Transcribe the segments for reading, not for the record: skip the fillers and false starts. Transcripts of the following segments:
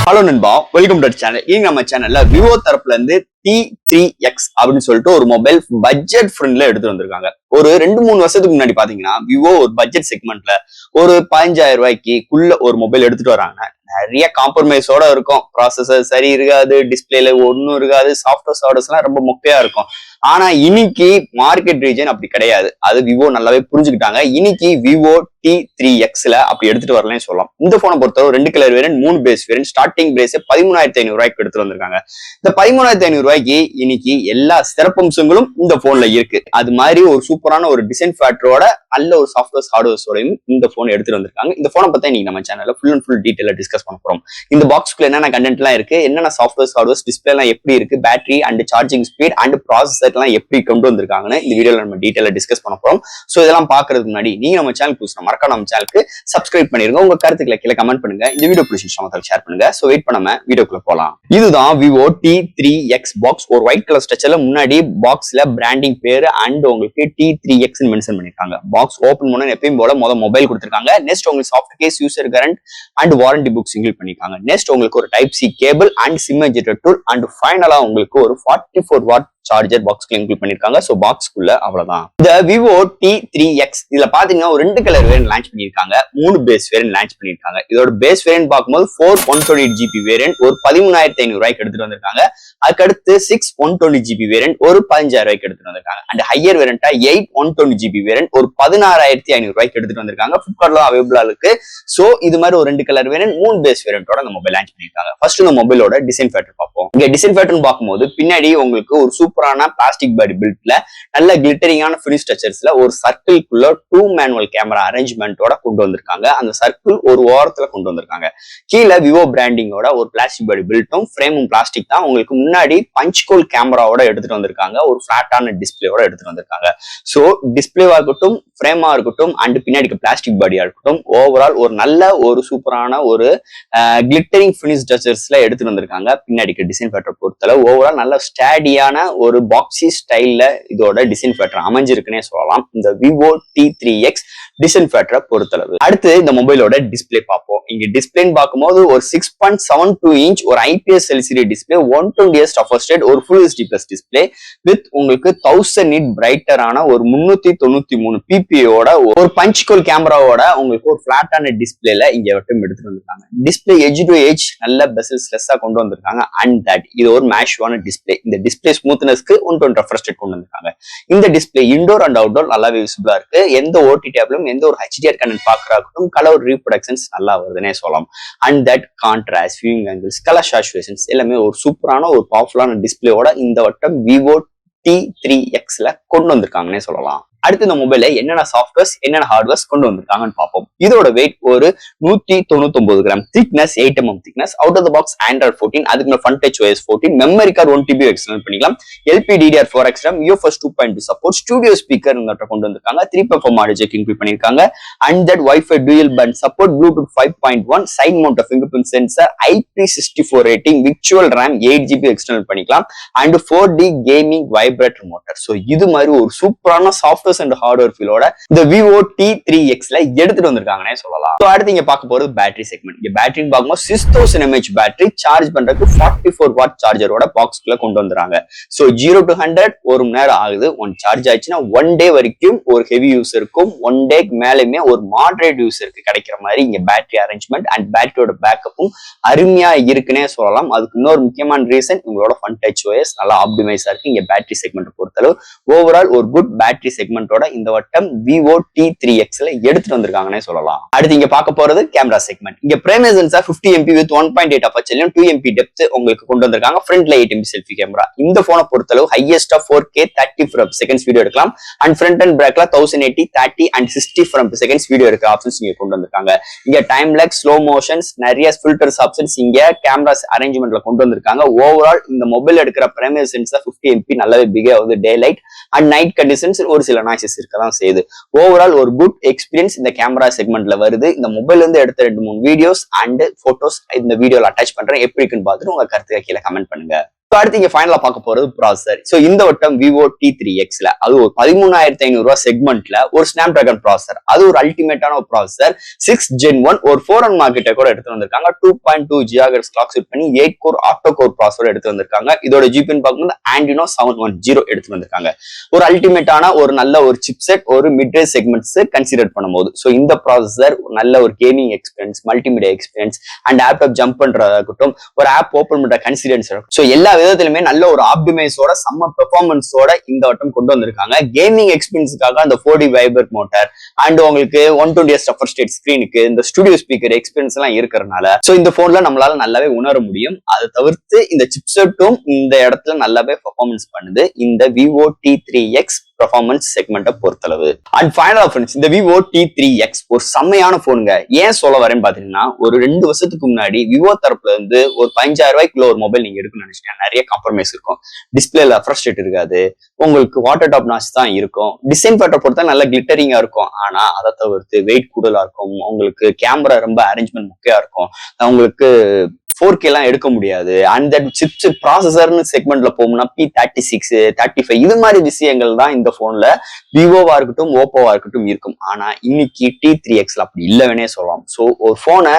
Hello நண்பா, welcome to channel. இங்க நம்ம சேனல்ல விவோ தரப்புல இருந்து T3X அப்படின்னு சொல்லிட்டு ஒரு மொபைல் பட்ஜெட் ஃப்ரெண்ட்ல எடுத்து வந்திருக்காங்க. ஒரு 2-3 வருஷத்துக்கு முன்னாடி பாத்தீங்கன்னா விவோ ஒரு பட்ஜெட் செக்மெண்ட்ல ஒரு 15,000 ரூபாய்க்குள்ள ஒரு மொபைல் எடுத்துட்டு வராங்க. நிறைய காம்ப்ரமைஸோட இருக்கும். ப்ராசஸர் சரி இருக்காது, டிஸ்பிளேல ஒன்னும் இருக்காது, சாஃப்ட்வேர் எல்லாம் ரொம்ப மொக்கையா இருக்கும். ஆனா இன்னைக்கு மார்க்கெட் ரீஜன் அப்படி கிடையாது. அது விவோ நல்லாவே புரிஞ்சுக்கிட்டாங்க. இன்னைக்கு விவோ T3Xல அப்படி எடுத்துட்டு வரலன்னு சொல்லலாம். இந்த போனை பொறுத்தவரை 2 colour variant, 3 base variant, starting base 13,500 ரூபாய்க்கு எடுத்துட்டு வந்திருக்காங்க. இந்த 13,500 ரூபாய்க்கு இன்னைக்கு எல்லா சிறப்பம்சங்களும் இந்த போன்ல இருக்கு. அது மாதிரி ஒரு சூப்பரான ஒரு டிசைன் ஃபேக்டரோட நல்ல ஒரு சாஃப்ட்வேர் ஹார்ட்வேர்ஸோடையும் இந்த போன் எடுத்துட்டு வந்திருக்காங்க. இந்த போனை பத்தி இன்னைக்கு நம்ம சேனல்ல ஃபுல் அண்ட் ஃபுல் டீடைலா டிஸ்கஸ் பண்ண போறோம். இந்த பாக்ஸ்க்குள்ள என்னென்ன கண்டென்ட் எல்லாம் இருக்கு, என்னென்ன சாஃப்ட்வேர் ஹார்ட்வேர்ஸ், டிஸ்பிளே எல்லாம் எப்படி இருக்கு, battery and charging speed and processor எல்லாம் எப்படி கொண்டு வந்திருக்காங்கன்னு இந்த வீடியோல நம்ம டீடைலா டிஸ்கஸ் பண்ண போறோம். சோ இதெல்லாம் பாக்குறதுக்கு முன்னாடி நீங்க நம்ம சேனல் புதுசா மறக்காம நம்ம சேனலுக்கு சப்ஸ்கிரைப் பண்ணிருங்க. உங்க கருத்துக்களை கீழே கமெண்ட் பண்ணுங்க. இந்த வீடியோ பிடிச்சிருந்தா ஷேர் பண்ணுங்க. சோ வெயிட் பண்ணாம வீடியோக்குள்ள போலாம். இதுதான் விவோ T3X பாக்ஸ். ஒரு ஒயிட் கலர் ஸ்ட்ரக்சர்ல முன்னாடி பாக்ஸ்ல பிராண்டிங் பேரு அண்ட் உங்களுக்கு T3X மென்ஷன் பண்ணிருக்காங்க. பாக்ஸ் ஓபன் பண்ண எப்பயும் போல மொபைல் கொடுத்திருக்காங்க. நெக்ஸ்ட் உங்களுக்கு soft case, user current and warranty books include பண்ணிருக்காங்க. நெக்ஸ்ட் உங்களுக்கு ஒரு type C cable and SIM ejector tool and ஃபைனலா உங்களுக்கு ஒரு 44 வாட் சார்ஜர் பாக்ஸ்க்கு இன்க்ளூட் பண்ணிருக்காங்க. சோ பாக்ஸ்க்குள்ள அவ்வளவுதான். இந்த விவோ T3X இதுல பாத்தீங்கன்னா ஒரு 2 கலர் வேரியன்ட் லான்ச் பண்ணிருக்காங்க, 3 பேஸ் வேரியன்ட் லான்ச் பண்ணிருக்காங்க. இதோட பேஸ் வேரியன்ட் பார்க்கும்போது 4 128GB வேரியன்ட் ஒரு 13,500 ரூபாய்க்கு எடுத்துட்டு வந்திருக்காங்க. அதுக்கடுத்து 6 120GB வேரியன்ட் ஒரு 15,000 ரூபாய்க்கு எடுத்துட்டு வந்திருக்காங்க. அண்ட் ஹையர் வேரியன்டா 8 120GB வேரியன்ட் ஒரு 16,500 ரூபாய்க்கு எடுத்துட்டு வந்திருக்காங்க. ஃபிளிப்கார்ட்ல அவைலபிளா இருக்கு. சோ இது மாதிரி ஒரு 2 கலர் வேரியன்ட், 3 பேஸ் வேரியன்ட்டோட இந்த மொபைல் லான்ச் பண்ணிருக்காங்க. ஃபர்ஸ்ட் இந்த மொபைலோட டிசைன் ஃபேக்டர் பார்ப்போம். இங்க டிசைன் ஃபேக்டர் பார்க்கும்போது பின்னாடி உங்களுக்கு ஒரு சூப்பரான பிளாஸ்டிக் பாடி பில்ட்ல நல்ல கிளிட்டரிங்கான ஃபினிஷ் ஸ்ட்ரக்சர்ஸ்ல ஒரு சர்க்கிள்குள்ள 2 மேனுவல் கேமரா அரேஞ்ச்மெண்டோட கொண்டு வந்திருக்காங்க. அந்த சர்க்கிள் ஒரு ஓரத்துல கொண்டு வந்திருக்காங்க. கீழே விவோ பிராண்டிங்கோட ஒரு பிளாஸ்டிக் பாடி பில்ட்டும் ஃப்ரேமும் பிளாஸ்டிக் தான். உங்களுக்கு முன்னாடி பஞ்ச் கோல் கேமராவோட எடுத்துட்டு வந்திருக்காங்க. ஒரு பிளாட்டான டிஸ்பிளேயோட எடுத்துட்டு வந்திருக்காங்க. சோ டிஸ்பிளேவா இருக்கட்டும், ஃப்ரேமா இருக்கட்டும் அண்ட் பின்னாடி பிளாஸ்டிக் பாடியா இருக்கட்டும், ஓவரால் ஒரு நல்ல ஒரு சூப்பரான ஒரு கிளிட்டரிங் ஃபினிஷ் ஸ்ட்ரக்சர்ஸ்ல எடுத்துட்டு வந்திருக்காங்க. பின்னாடிக்கு டிசைன் ஃபேக்டர் பொறுத்தல ஓவரால் நல்ல ஸ்டாடியான ஒரு பாக்ஸி ஸ்டைல்ல இதோட டிசைன் ஃபேக்டர் அமைஞ்சிருக்குன்னே சொல்லலாம். இந்த விவோ T3X டிசைன் ஃபேக்டரை பொறுத்தளவு. அடுத்து இந்த மொபைலோட டிஸ்பிளே பார்ப்போம். இங்க டிஸ்பிளேன்னு பார்க்கும்போது ஒரு 6.72 இன்ச் ஒரு IPS LCD டிஸ்பிளே, 120Hz டஃபர் ஸ்டேட், ஒரு full HD plus display with உங்களுக்கு 1000 nit பிரைட்டரான ஒரு 393 PPA ஒரு பஞ்ச் கோல் கேமராவோட உங்களுக்கு ஒரு பிளாட்டான டிஸ்பிளேல இங்க மட்டும் எடுத்துட்டு வந்திருக்காங்க. டிஸ்பிளே எட்ஜ் டு எட்ஜ் நல்ல பெசல்ஸ் லெஸ்ஸா கொண்டு வந்திருக்காங்க. அண்ட் தட் இது ஒரு மேஷுவான டிஸ்பிளே. இந்த டிஸ்பிளே ஸ்மூத்னஸ்க்கு 120 ரெஃப்ரெஷ் ரேட் கொண்டு வந்திருக்காங்க. இந்த டிஸ்பிளே இன்டோர் அண்ட் அவுட்டோர் நல்லாவே விசிபிளா இருக்கு. எந்த OTT ஆப்லயும் எந்த ஒரு HDR கண்டென்ட் பாக்குறாக்கும் கலர் ரீப்ரொடக்ஷன்ஸ் நல்லா வருதுன்னே சொல்லலாம். And that contrast, viewing angles, colour saturations எல்லாமே ஒரு சூப்பரான ஒரு பவர்ஃபுல்லான டிஸ்பிளேயோட இந்த வட்டம் விவோ T3Xல கொண்டு வந்திருக்காங்கன்னே சொல்லலாம். அடுத்து இந்த மொபைல என்னென்ன சாஃப்ட்வேர்ஸ் என்னென்ன ஹார்ட்வேர்ஸ் கொண்டு வந்திருக்காங்கன்னு பார்ப்போம். இதோட வெயிட் ஒரு 199 gram, thickness 8 mm thickness, out of the box Android 14, அதுக்கு front touch OS 14, memory card 1TB external பண்ணிக்கலாம், LPDDR4 XRAM, UFS 2.2 support, studio speaker கொண்டு வந்திருக்காங்க, 3.4 ஆடியோ ஜாக் இன்க்ளூட் பண்ணிருக்காங்க. And that Wi-Fi dual band support, Bluetooth 5.1, side mount fingerprint sensor, IP64 rating, virtual RAM 8GB external பண்ணிக்கலாம் and 4D gaming vibrator motor. So இது மாதிரி ஒரு சூப்பரான software and hardware ஃபீலோட இந்த Vivo T3Xல எடுத்துட்டு வந்திருக்காங்கன்னே சொல்லலாம். So அடுத்து இங்க பார்க்க போறது பேட்டரி செக்மெண்ட். இங்க பேட்டரின்னு பார்க்கும்போது 6000 mAh பேட்டரி சார்ஜ் பண்றதுக்கு 44 வாட் சார்ஜரோட பாக்ஸ்க்குள்ள கொண்டு வந்துறாங்க. சோ 0 to 100 1 மணி நேரம் ஆகுது. ஒன் சார்ஜ் ஆச்சுன்னா 1 டே வரைக்கும் ஒரு ஹெவி யூசருக்கும் 1 டேக்கு மேலுமே ஒரு மாடரேட் யூசருக்கு கிடைக்கிற மாதிரி இங்க பேட்டரி அரேஞ்ச்மெண்ட் அண்ட் பேட்டரியோட பேக்கப்பும் அருமையா இருக்குன்னே சொல்லலாம். அதுக்கு இன்னொரு முக்கியமான ரீசன் உங்களோட ஃப்ரண்ட் டச் OS நல்லா ஆப்டிமைஸா இருக்கு. இங்க பேட்டரி செக்மெண்ட் பொறுத்தளவு ஓவரால் ஒரு குட் பேட்டரி செக்மெண்ட் இந்த வட்டம் விவோ T3Xல எடுத்துட்டு வந்திருக்காங்கன்னே சொல்லலாம். அடுத்து இங்க பார்க்க போறது கேமரா செக்மெண்ட். இங்க primary sensor 50 MP with 1.8 அபர்ச்சர்லயும் 2 MP depth உங்களுக்கு கொண்டு வந்திருக்காங்க. ஃப்ரண்ட்ல 8 MP செல்ஃபி கேமரா. இந்த போனை பொறுத்தளவு ஹையஸ்டா 4K 30 frames வீடியோ எடுக்கலாம். அண்ட் ஃப்ரண்ட் அண்ட் பேக்ல 1080 30 அண்ட் 60 frames வீடியோ எடுக்கிற ஆப்ஷன்ஸ் இங்க கொண்டு வந்திருக்காங்க. இங்க டைம் லேப்ஸ், ஸ்லோ மோஷன்ஸ், நிறைய ஃபில்டர்ஸ் ஆப்ஷன்ஸ் இங்க கேமராஸ் அரேஞ்ச்மெண்ட்ல கொண்டு வந்திருக்காங்க. ஓவரால் இந்த மொபைல் எடுக்கிற பிரைமரி சென்சார் 50 MP நல்லாவே பிக் ஆகுது. டே லைட் அண்ட் நைட் கண்டிஷன்ஸ் ஒரு சில நாய்ஸஸ் இருக்கதான் செய்யுது. ஓவரால் ஒரு குட் எக்ஸ்பீரியன்ஸ் இந்த கேமரா செக்மெண்ட்ல வருது. இந்த மொபைல் இருந்து எடுத்த 2-3 வீடியோஸ் அண்ட் போட்டோஸ் இந்த வீடியோல அட்டாச் பண்றேன். எப்படி இருக்குன்னு பார்த்துட்டு உங்க கருத்துக்களை கீழே கமெண்ட் பண்ணுங்க. அடுத்து இங்க ஃபைனலா பார்க்க போறது ப்ராசஸர். சோ இந்த வட்டம் விவோ T3Xல அது ஒரு 13,500 ரூபாய் செக்மெண்ட்ல ஒரு ஸ்னாப் டிராகன் ப்ராசஸர். அது ஒரு அல்டிமேட்டான ஒரு ப்ராசஸர். 6 Gen 1 ஒரு 4 மார்க்கெட்டை கூட எடுத்து வந்திருக்காங்க. 2.2 GHz கிளாக் செட் பண்ணி 8 கோர் ஆக்டோ கோர் ப்ராசஸர் எடுத்து வந்திருக்காங்க. இதோட ஜிபின்னு பார்க்கும்போது Adreno 710 எடுத்து வந்திருக்காங்க. ஒரு அல்டிமேட்டான ஒரு நல்ல ஒரு சிப்செட் ஒரு மிட் ரேஞ்ச் செக்மெண்ட்ஸ் கன்சிடர் பண்ணும்போது சோ இந்த ப்ராசஸர் நல்ல ஒரு gaming experience, multimedia experience and laptop jump பண்றதாகட்டும், ஒரு ஆப் ஓபன் பண்ற கன்சிடென்ஸ் இருக்கும். சோ எல்லா விதத்திலுமே நல்ல ஒரு ஆப்டிமைஸோட செம்ம பெர்ஃபார்மன்ஸோட இந்த வட்டம் கொண்டு வந்திருக்காங்க. கேமிங் எக்ஸ்பீரியன்ஸுக்காக அந்த 4D வைபர் மோட்டார் அண்ட் உங்களுக்கு 120Hz டஃபர் ஸ்டேட் ஸ்கிரீனுக்கு இந்த ஸ்டுடியோ ஸ்பீக்கர் எக்ஸ்பீரியன்ஸ் எல்லாம் இருக்கிறதுனால சோ இந்த போன்ல நம்மளால நல்லாவே உணர முடியும். அதை தவிர்த்து இந்த சிப்செட்டும் இந்த இடத்துல நல்லாவே பெர்ஃபார்மன்ஸ் பண்ணுது இந்த விவோ T3X பெர்ஃபார்மன்ஸ் செக்மெண்ட்டை பொறுத்தளவு. அண்ட் ஃபைனலா ஃப்ரெண்ட்ஸ், இந்த விவோ T3X ஒரு செம்மையான போனுங்க. ஏன் சொல்ல வரேன்னு பாத்தீங்கன்னா, ஒரு 2 வருஷத்துக்கு முன்னாடி விவோ தரப்புல இருந்து ஒரு 15,000 ரூபாய்க்குள்ள ஒரு மொபைல் நீங்க எடுக்கணும்னு நினைச்சீங்கன்னா நிறைய காம்ப்ரமைஸ் இருக்கும். டிஸ்பிளேல ரெஃப்ரெஷ் ரேட் இருக்காது, உங்களுக்கு வாட்டர் டாப் நாச் தான் இருக்கும், டிசைன் பேட்டர் பொறுத்தா நல்ல கிளிட்டரிங்கா இருக்கும். ஆனா அதை தவிர்த்து வெயிட் கூடுதலா இருக்கும், உங்களுக்கு கேமரா ரொம்ப அரேஞ்ச்மெண்ட் முக்கியம் இருக்கும், உங்களுக்கு 4K எல்லாம் எடுக்க முடியாது. அந்த சிப்ஸ் ப்ராசஸர்னு செக்மெண்ட்ல போகும்னா P36, 35 இது மாதிரி விஷயங்கள் தான் இந்த போன்ல விவோவா இருக்கட்டும் ஓப்போவா இருக்கட்டும் இருக்கும். ஆனா இன்னைக்கு T3Xல அப்படி இல்லைன்னே சொல்லலாம். சோ ஒரு போனை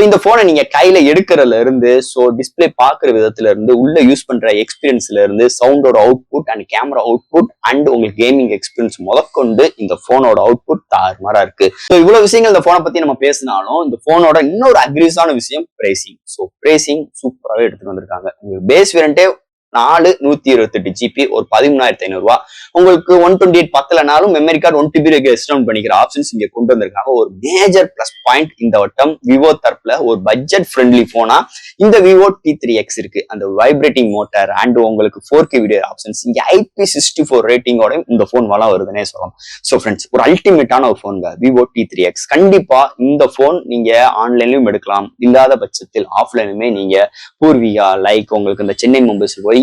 இந்த போனை நீங்க கையில எடுக்கிறதுல இருந்து டிஸ்பிளே பாக்குற விதத்துல இருந்து உள்ள யூஸ் பண்ற எக்ஸ்பீரியன்ஸ்ல இருந்து சவுண்டோட output and camera output and உங்களுக்கு கேமிங் எக்ஸ்பீரியன்ஸ் முதற்கொண்டு இந்த போனோட அவுட்புட் தாறுமாறா இருக்கு. இவ்வளவு விஷயங்கள் இந்த போனை பத்தி நம்ம பேசினாலும் இந்த போனோட இன்னொரு அக்ரீஸான விஷயம் பிரைசிங். பிரைசிங் சூப்பராகவே எடுத்துட்டு வந்திருக்காங்க. உங்களுக்கு பேஸ் வேரியண்டே 128 ஜிபி ஒரு 13,500 ரூபாய். உங்களுக்கு 128 பத்தலனாலும் மெமரி கார்டு 1 TB எக்ஸ்டெண்ட் பண்ணிக்கிற ஆப்ஷன்ஸ் இங்க கொண்டு வந்திருக்காங்க. ஒரு மேஜர் பிளஸ் பாயிண்ட் இந்த வட்டம் விவோ தரப்புல ஒரு பட்ஜெட் ஃப்ரெண்ட்லி போனா இந்த விவோ T3X இருக்கு. அந்த வைப்ரேட்டிங் மோட்டார் அண்ட் உங்களுக்கு 4K வீடியோ ஆப்ஷன்ஸ் இங்க IP64 ரேட்டிங்கோட இந்த போன் வளம் வருதுன்னே சொல்லலாம். சோ ஃப்ரெண்ட்ஸ், ஒரு அல்டிமேட்டான ஒரு போன் விவோ T3X. கண்டிப்பா இந்த போன் நீங்க ஆன்லைன்லயும் எடுக்கலாம், இல்லாத பட்சத்தில் ஆஃப்லைனுமே நீங்க பூர்வியா லைக் உங்களுக்கு இந்த சென்னை மும்பை போய்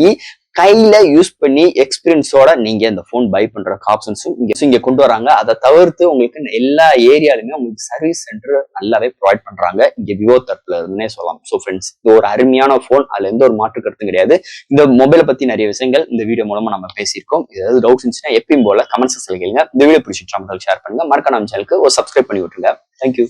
கையில யூஸ் பண்ணி எக்ஸ்பீரியன்ஸோட நீங்க இந்த போன் பை பண்ற ஆப்ஷன்ஸும் இங்க கொண்டு வராங்க. அதை தவிர்த்து உங்களுக்கு எல்லா ஏரியாலுமே உங்களுக்கு சர்வீஸ் சென்டர் நல்லாவே ப்ரொவைட் பண்றாங்க இங்க விவோ தரப்புல இருந்துன்னே சொல்லலாம். சோ ஃப்ரெண்ட்ஸ், இது ஒரு அருமையான போன், அதுல எந்த ஒரு மாற்று கருத்தும் கிடையாது. இந்த மொபைலை பத்தி நிறைய விஷயங்கள் இந்த வீடியோ மூலமா நம்ம பேசியிருக்கோம். ஏதாவது டவுட்ஸ் இருந்துச்சுன்னா எப்பயும் போல கமெண்ட் செக்ஷன்ல கேளுங்க. இந்த வீடியோ பிடிச்சிட்டு ஷேர் பண்ணுங்க. மறக்காம நம்ம சேனலுக்கு ஒரு சப்ஸ்கிரைப் பண்ணி விட்டுருங்க. தேங்க்யூ.